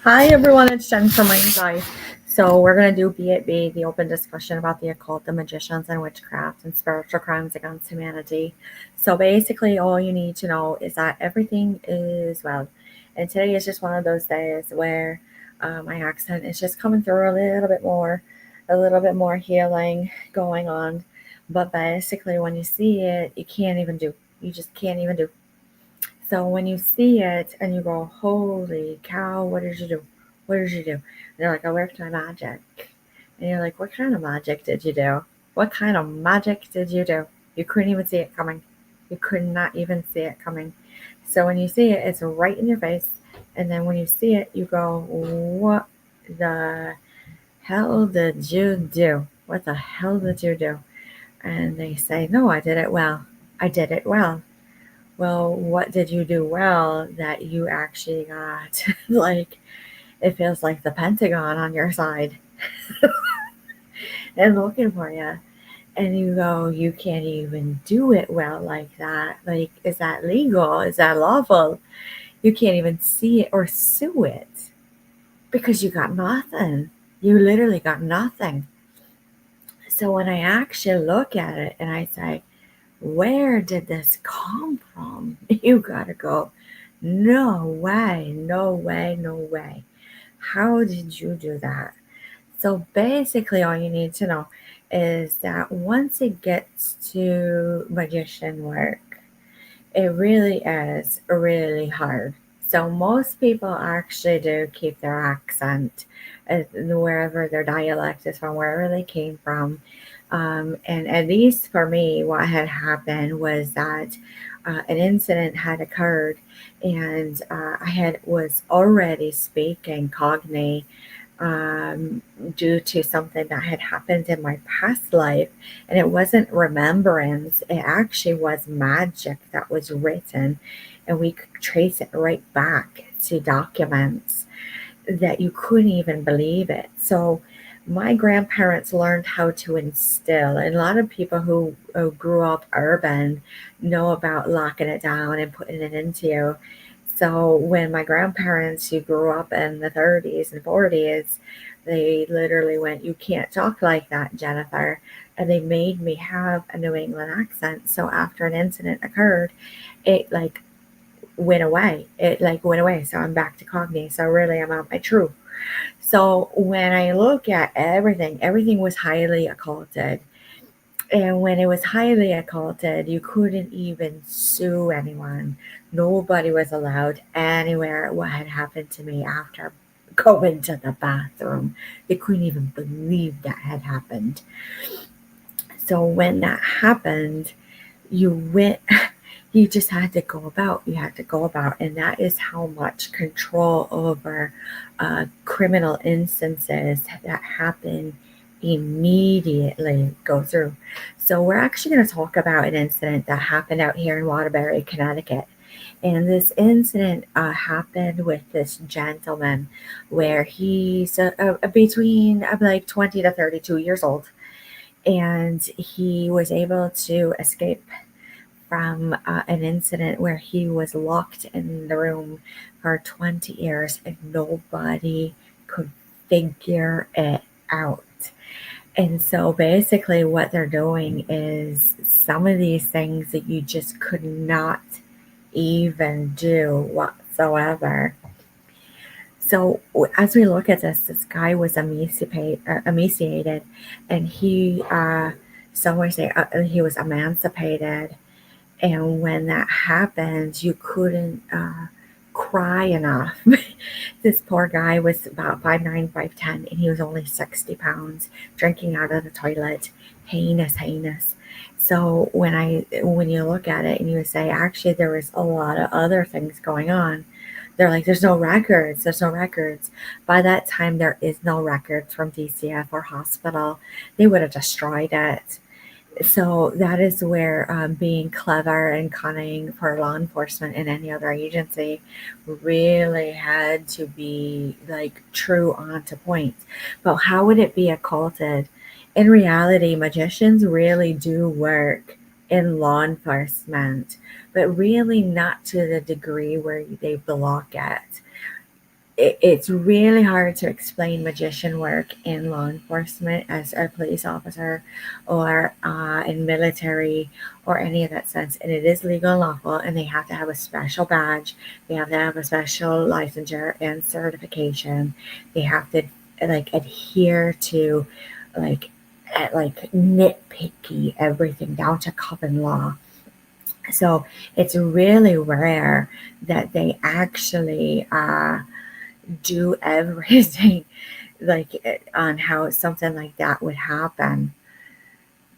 Hi everyone, it's Jen from Mind's Eye. So we're gonna do Be It Be, the open discussion about the occult, the magicians, and witchcraft and spiritual crimes against humanity. So basically, all you need to know is that everything is well. And today is just one of those days where my accent is just coming through a little bit more healing going on. But basically, when you see it, you can't even do. You just can't even do. So when you see it and you go, holy cow, what did you do? What did you do? And they're like, I worked my magic. And you're like, what kind of magic did you do? What kind of magic did you do? You couldn't even see it coming. You could not even see it coming. So when you see it, it's right in your face. And then when you see it, you go, what the hell did you do? What the hell did you do? And they say, no, I did it well. I did it well. Well, what did you do well that you actually got like it feels like the Pentagon on your side and looking for you? And you go, you can't even do it well like that. Like, is that legal? Is that lawful? You can't even see it or sue it because you got nothing. You literally got nothing. So when I actually look at it and I say, where did this come from? You gotta go, no way, no way, no way. How did you do that? So basically, all you need to know is that once it gets to magician work, it really is really hard. So most people actually do keep their accent, wherever their dialect is from, wherever they came from. And at least for me, what had happened was that an incident had occurred, and I had was already speaking Cockney due to something that had happened in my past life. And it wasn't remembrance, it actually was magic that was written. And we could trace it right back to documents that you couldn't even believe it. So, my grandparents learned how to instill, and a lot of people who grew up urban know about locking it down and putting it into you. So when my grandparents, who grew up in the 30s and 40s, they literally went, you can't talk like that, Jennifer. And they made me have a New England accent. So after an incident occurred, it like went away. It like went away. So I'm back to Cockney. So really I'm on my true. So when I look at everything, everything was highly occulted. And when it was highly occulted, you couldn't even sue anyone. Nobody was allowed anywhere what had happened to me after going to the bathroom. They couldn't even believe that had happened. So when that happened, you went, you just had to go about. You had to go about. And that is how much control over criminal instances that happen immediately go through. So we're actually going to talk about an incident that happened out here in Waterbury, Connecticut. And this incident happened with this gentleman where he's between like 20 to 32 years old. And he was able to escape from an incident where he was locked in the room for 20 years and nobody could figure it out. And so basically, what they're doing is some of these things that you just could not even do whatsoever. So as we look at this guy was emaciated, and some would say he was emancipated. And when that happens, you couldn't cry enough. This poor guy was about 5'9", 5'10", and he was only 60 pounds, drinking out of the toilet. Heinous, heinous. So when you look at it and you say, actually, there was a lot of other things going on. They're like, there's no records. There's no records. By that time, there is no records from DCF or hospital. They would have destroyed it. So that is where being clever and cunning for law enforcement and any other agency really had to be like true on to point. But how would it be occulted? In reality, magicians really do work in law enforcement, but really not to the degree where they block it. it's really hard to explain magician work in law enforcement as a police officer or in military or any of that sense. And it is legal and lawful, and they have to have a special badge. They have to have a special licensure and certification. They have to like adhere to like nitpicky everything down to common law. So it's really rare that they actually do everything like on how something like that would happen.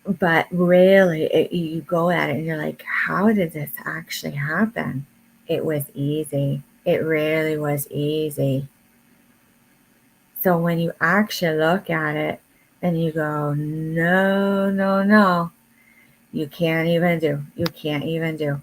But really, you go at it and you're like, how did this actually happen? It was easy. It really was easy. So when you actually look at it and you go, no, no, no, you can't even do. You can't even do.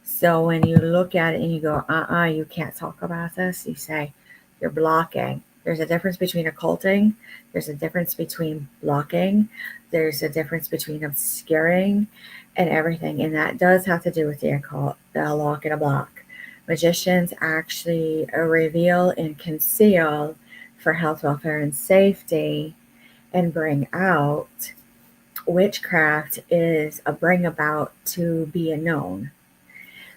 So when you look at it and you go, you can't talk about this, you say, you're blocking. There's a difference between occulting. There's a difference between blocking. There's a difference between obscuring and everything. And that does have to do with the occult, the lock and a block. Magicians actually reveal and conceal for health, welfare, and safety and bring out. Witchcraft is a bring about to be a known.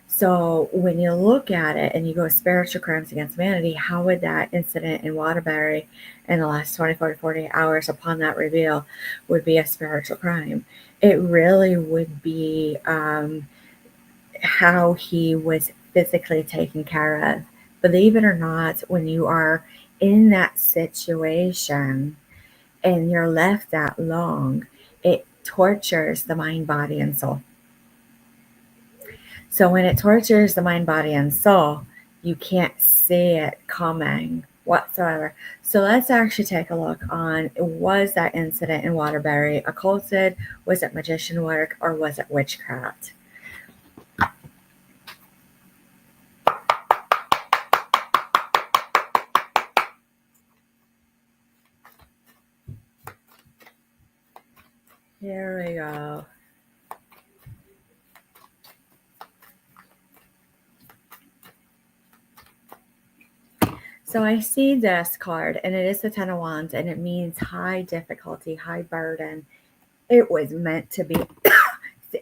So when you look at it and you go spiritual crimes against humanity, how would that incident in Waterbury in the last 24 to 48 hours upon that reveal would be a spiritual crime? It really would be how he was physically taken care of. Believe it or not, when you are in that situation and you're left that long, it tortures the mind, body, and soul. So when it tortures the mind, body, and soul, you can't see it coming whatsoever. So let's actually take a look on, was that incident in Waterbury occulted? Was it magician work, or was it witchcraft? Here we go. So I see this card, and it is the Ten of Wands, and it means high difficulty, high burden. It was meant to be.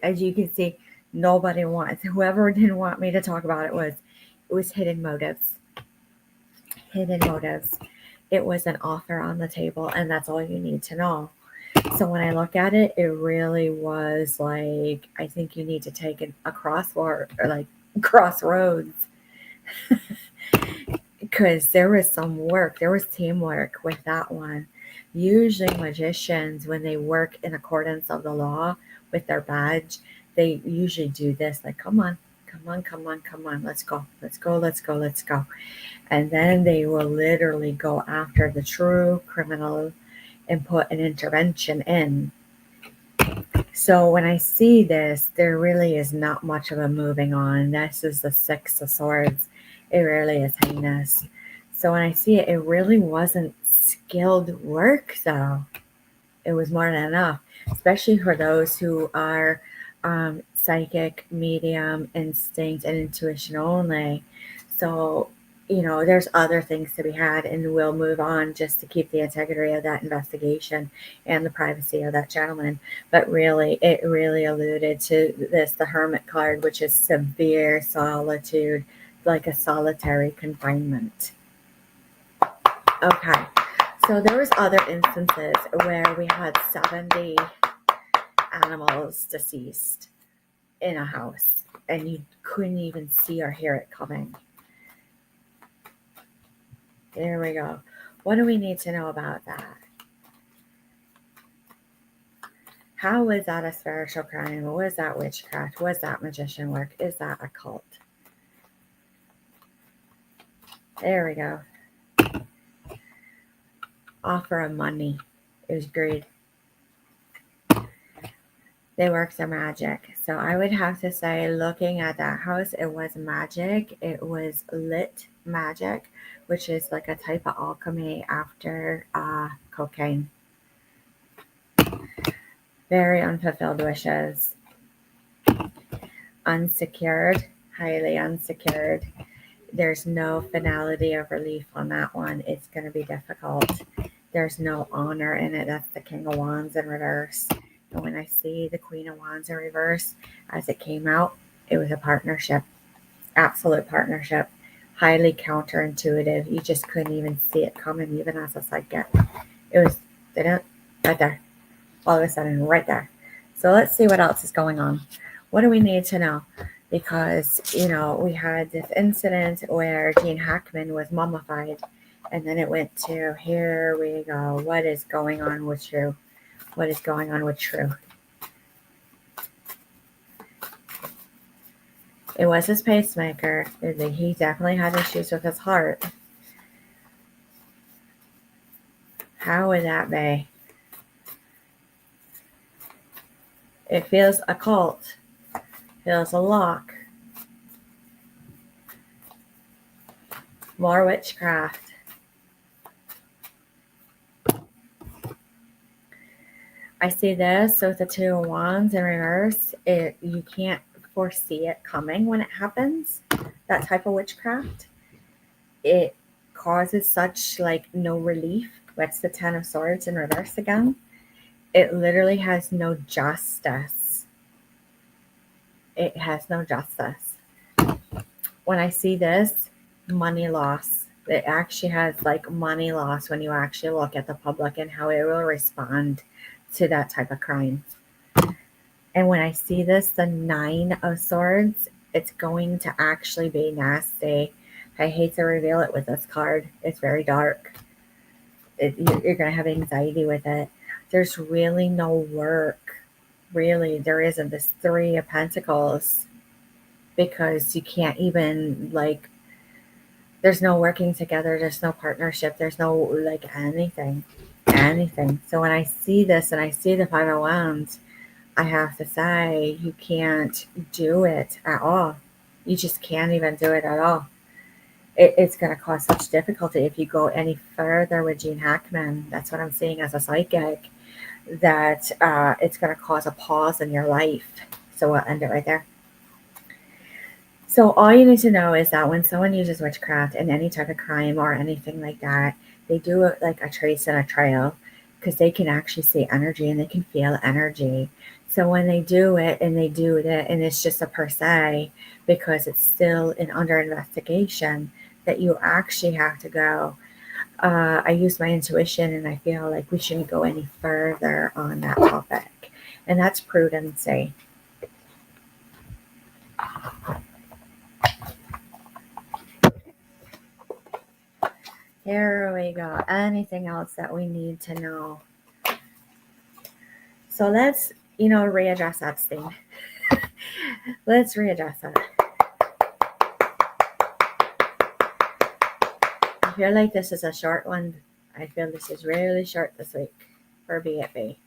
As you can see, nobody wants. Whoever didn't want me to talk about it was hidden motives. Hidden motives. It was an offer on the table, and that's all you need to know. So when I look at it, it really was like, I think you need to take a crossword or like crossroads. Because there was some work, there was teamwork with that one. Usually magicians, when they work in accordance of the law with their badge, they usually do this, like, come on, come on, come on, come on, let's go, let's go, let's go, let's go. And then they will literally go after the true criminal and put an intervention in. So when I see this, there really is not much of a moving on. This is the Six of Swords. It really is heinous. So when I see it, it really wasn't skilled work, though. It was more than enough, especially for those who are psychic, medium, instinct, and intuition only. So, there's other things to be had, and we'll move on just to keep the integrity of that investigation and the privacy of that gentleman. But really, it really alluded to this, the Hermit card, which is severe solitude, like a solitary confinement. Okay, so there was other instances where we had 70 animals deceased in a house, and you couldn't even see or hear it coming. There we go. What do we need to know about that? How was that a spiritual crime? Was that witchcraft? Was that magician work? Is that a cult? There we go. Offer of money. It was greed. They work their magic. So I would have to say, looking at that house, it was magic. It was lit magic, which is like a type of alchemy after cocaine. Very unfulfilled wishes. Unsecured, highly unsecured. There's no finality of relief on that one. It's going to be difficult. There's no honor in it. That's the King of Wands in reverse. And when I see the Queen of Wands in reverse, as it came out, it was a partnership, absolute partnership, highly counterintuitive. You just couldn't even see it coming, even as a psychic. It was right there, all of a sudden, right there. So let's see what else is going on. What do we need to know? Because, we had this incident where Gene Hackman was mummified, and then it went to, here we go, what is going on with True? What is going on with True? It was his pacemaker. He definitely had issues with his heart. How would that be? It feels occult. Feels a lock. More witchcraft. I see this with the Two of Wands in reverse. You can't foresee it coming when it happens. That type of witchcraft. It causes such no relief. That's the Ten of Swords in reverse again. It literally has no justice. It has no justice. When I see this, money loss. It actually has money loss when you actually look at the public and how it will respond to that type of crime. And when I see this, the Nine of Swords, it's going to actually be nasty. I hate to reveal it with this card. It's very dark. You're going to have anxiety with it. There's really no work. Really, there isn't. This Three of Pentacles, because you can't even there's no working together. There's no partnership. There's no anything. So when I see this and I see the Five of Wands, I have to say you can't do it at all. You just can't even do it at all. It's going to cause such difficulty if you go any further with Gene Hackman. That's what I'm seeing as a psychic, that it's going to cause a pause in your life. So we'll end it right there. So all you need to know is that when someone uses witchcraft in any type of crime or anything like that, they do it like a trace and a trail, because they can actually see energy and they can feel energy. So when they do it and it's just a per se, because it's still under investigation, that you actually have to go. I use my intuition and I feel like we shouldn't go any further on that topic. And that's prudency. Here we go. Anything else that we need to know? So let's, readdress Epstein. Let's readdress that. I feel like this is a short one. I feel this is really short this week for BFB.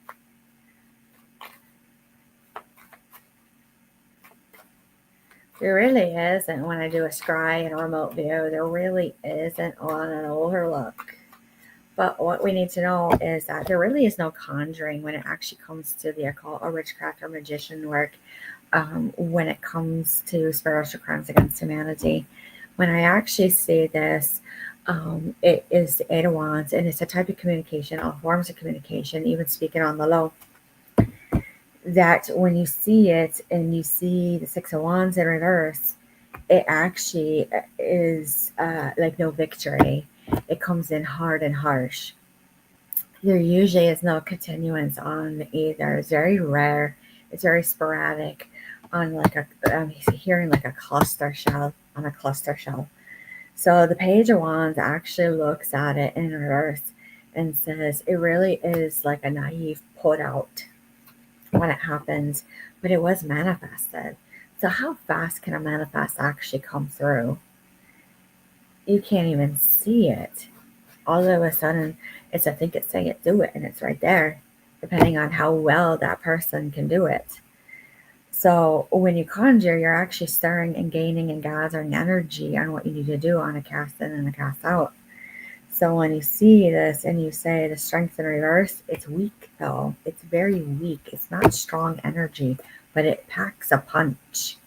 There really isn't, when I do a scry and a remote view, there really isn't on an overlook. But what we need to know is that there really is no conjuring when it actually comes to the occult or witchcraft or magician work, when it comes to spiritual crimes against humanity. When I actually see this, it is the Eight of Wands, and it's a type of communication, all forms of communication, even speaking on the low. That when you see it and you see the Six of Wands in reverse, it actually is no victory. It comes in hard and harsh. There usually is no continuance on either. It's very rare. It's very sporadic on I'm hearing a cluster shell, on a cluster shell. So the Page of Wands actually looks at it in reverse and says it really is like a naive put out when it happens, but it was manifested. So how fast can a manifest actually come through? You can't even see it. All of a sudden, it's I think it's saying it, do it, and it's right there, depending on how well that person can do it. So when you conjure, you're actually stirring and gaining and gathering energy on what you need to do on a cast in and a cast out. So when you see this and you say the strength in reverse, it's weak though. It's very weak. It's not strong energy, but it packs a punch.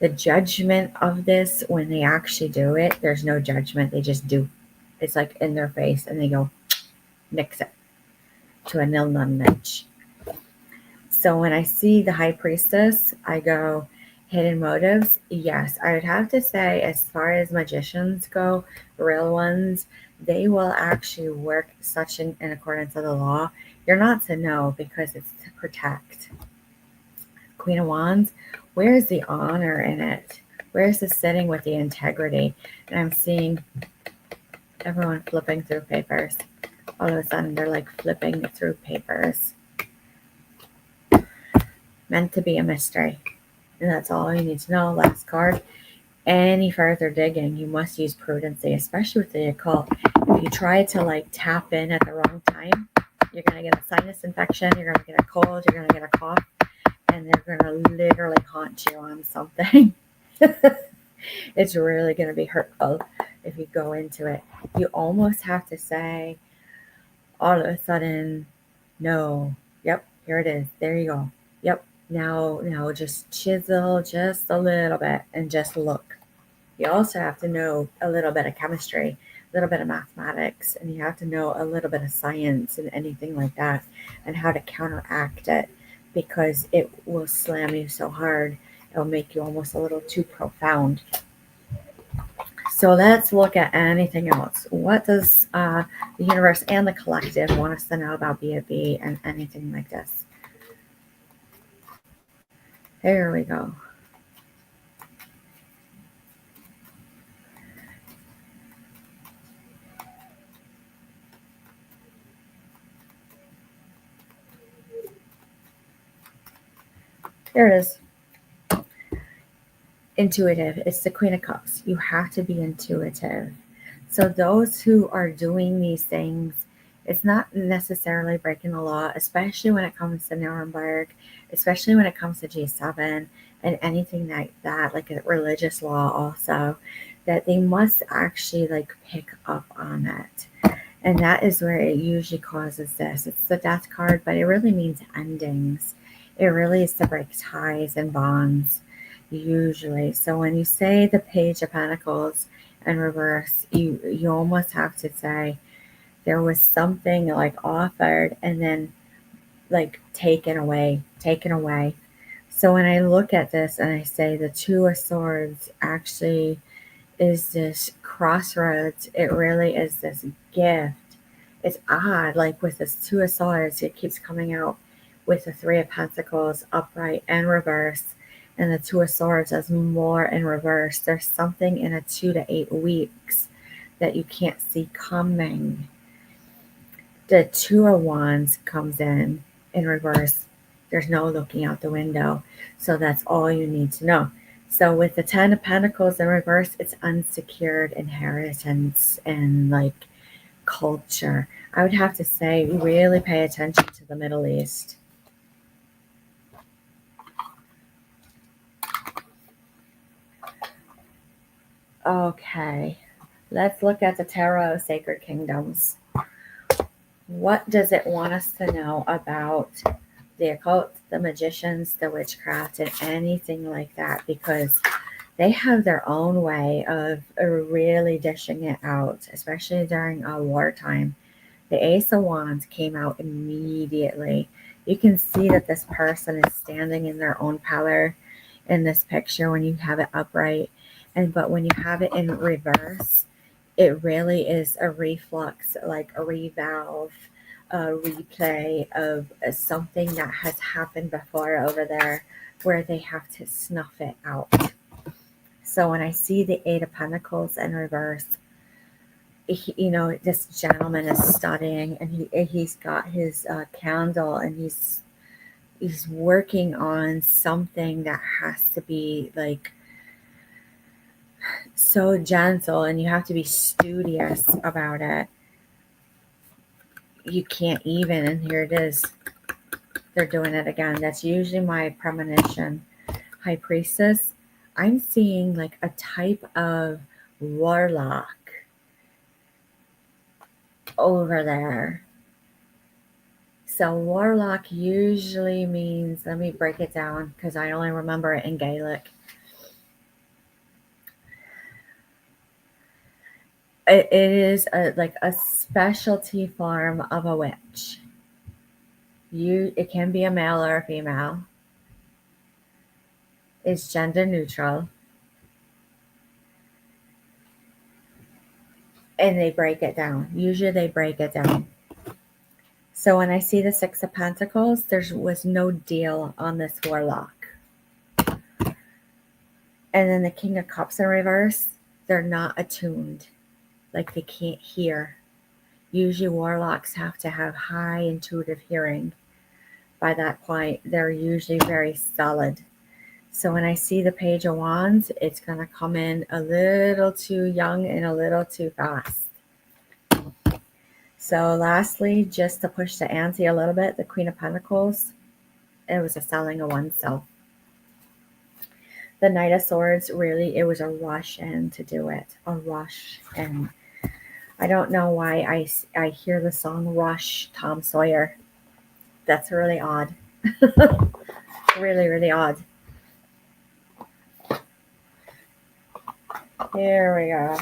The judgment of this, when they actually do it, there's no judgment. They just do. It's like in their face, and they go, nix it to a nil nudge. So when I see the high priestess, I go, hidden motives. Yes, I would have to say, as far as magicians go, real ones, they will actually work such in accordance with the law. You're not to know because it's to protect. Queen of Wands, where's the honor in it? Where's the sitting with the integrity? And I'm seeing everyone flipping through papers. All of a sudden, they're like flipping through papers. Meant to be a mystery. And that's all you need to know. Last card. Any further digging, you must use prudency, especially with the occult. If you try to like tap in at the wrong time, you're going to get a sinus infection, you're going to get a cold, you're going to get a cough, and they're going to literally haunt you on something. It's really going to be hurtful if you go into it. You almost have to say, all of a sudden, no. Yep, here it is. There you go. Yep. Now just chisel just a little bit and just look. You also have to know a little bit of chemistry, a little bit of mathematics, and you have to know a little bit of science and anything like that, and how to counteract it, because it will slam you so hard, it'll make you almost a little too profound. So let's look at anything else. What does the universe and the collective want us to know about B and anything like this? There we go. There it is. Intuitive. It's the Queen of Cups. You have to be intuitive. So those who are doing these things, it's not necessarily breaking the law, especially when it comes to Nuremberg, especially when it comes to G7 and anything like that, like a religious law also, that they must actually like pick up on it. And that is where it usually causes this. It's the death card, but it really means endings. It really is to break ties and bonds, usually. So when you say the Page of Pentacles in reverse, you almost have to say there was something like offered and then like taken away. So when I look at this and I say the Two of Swords actually is this crossroads, it really is this gift. It's odd, like with this Two of Swords, it keeps coming out with the Three of Pentacles upright and reverse, and the Two of Swords as more in reverse. There's something in a 2 to 8 weeks that you can't see coming. The Two of Wands comes in reverse. There's no looking out the window. So that's all you need to know. So with the Ten of Pentacles in reverse, it's unsecured inheritance and like culture. I would have to say really pay attention to the Middle East. Okay, let's look at the Tarot Sacred Kingdoms. What does it want us to know about the occult, the magicians, the witchcraft, and anything like that? Because they have their own way of really dishing it out, especially during a wartime. The Ace of Wands came out immediately. You can see that this person is standing in their own power in this picture when you have it upright. But when you have it in reverse, it really is a reflux, like a revolve, a replay of something that has happened before over there where they have to snuff it out. So when I see the Eight of Pentacles in reverse, this gentleman is studying, and he's got his candle, and he's working on something that has to be like so gentle, and you have to be studious about it. You can't even, and here it is. They're doing it again. That's usually my premonition. High Priestess, I'm seeing like a type of warlock over there. So warlock usually means, let me break it down because I only remember it in Gaelic. It is like a specialty form of a witch. It can be a male or a female. It's gender neutral, and they break it down. Usually, they break it down. So when I see the Six of Pentacles, there was no deal on this warlock. And then the King of Cups in reverse, they're not attuned. Like they can't hear. Usually warlocks have to have high intuitive hearing. By that point, they're usually very solid. So when I see the Page of Wands, it's going to come in a little too young and a little too fast. So lastly, just to push the ante a little bit, the Queen of Pentacles, it was a selling of oneself. The Knight of Swords, really, it was a rush in to do it. A rush in. I don't know why I hear the song Rush, Tom Sawyer. That's really odd. Really, really odd. Here we go.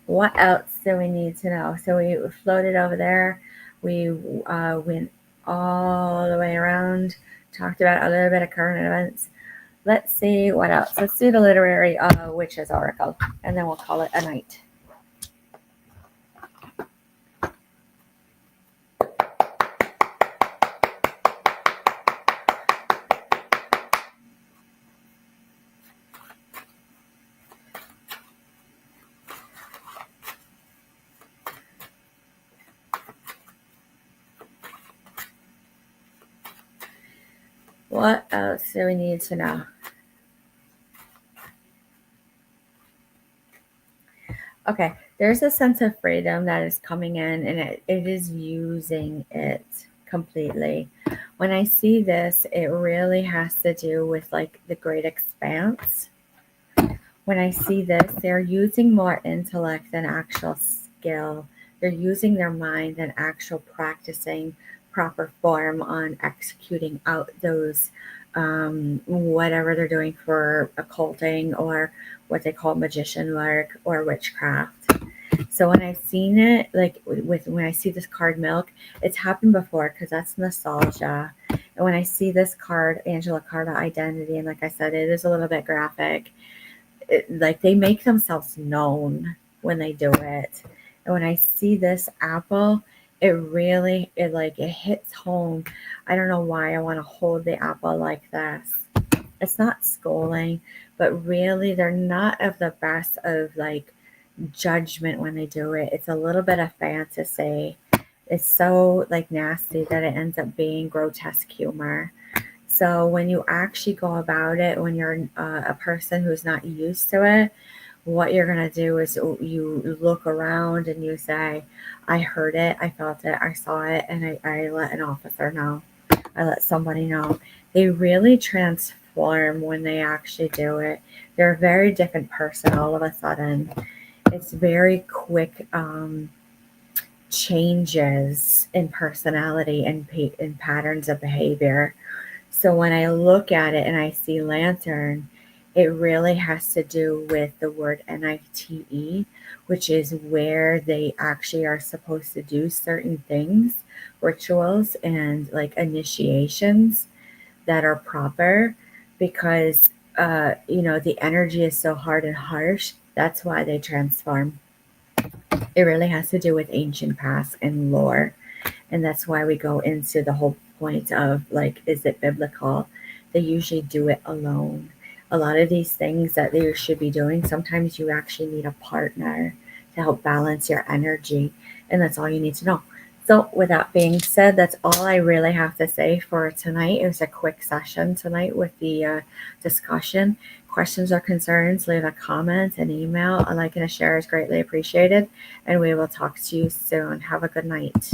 What else do we need to know? So we floated over there. We went all the way around, talked about a little bit of current events. Let's see what else. Let's do the literary witches oracle, and then we'll call it a night. What else do we need to know? Okay, there's a sense of freedom that is coming in, and it is using it completely. When I see this, it really has to do with like the great expanse. When I see this, they're using more intellect than actual skill. They're using their mind than actual practicing proper form on executing out those whatever they're doing for occulting or what they call magician work or witchcraft. So when I've seen it, like when I see this card Milk, it's happened before because that's nostalgia. And when I see this card, Angela Carta Identity, and like I said, it is a little bit graphic. Like they make themselves known when they do it. And when I see this apple, it really it hits home. I don't know why I want to hold the apple like this. It's not scolding, but really they're not of the best of like judgment when they do it. It's a little bit of fantasy. It's so like nasty that it ends up being grotesque humor. So when you actually go about it, when you're a person who's not used to it, what you're going to do is you look around and you say, I heard it, I felt it, I saw it, and I let an officer know. I let somebody know. They really transform when they actually do it. They're a very different person all of a sudden. It's very quick changes in personality and patterns of behavior. So when I look at it and I see lantern, it really has to do with the word NITE, which is where they actually are supposed to do certain things, rituals and like initiations that are proper because, the energy is so hard and harsh. That's why they transform. It really has to do with ancient past and lore. And that's why we go into the whole point of like, is it biblical? They usually do it alone. A lot of these things that they should be doing, sometimes you actually need a partner to help balance your energy. And that's all you need to know. So with that being said, that's all I really have to say for tonight. It was a quick session tonight with the discussion. Questions or concerns, leave a comment, an email. A like and a share is greatly appreciated. And we will talk to you soon. Have a good night.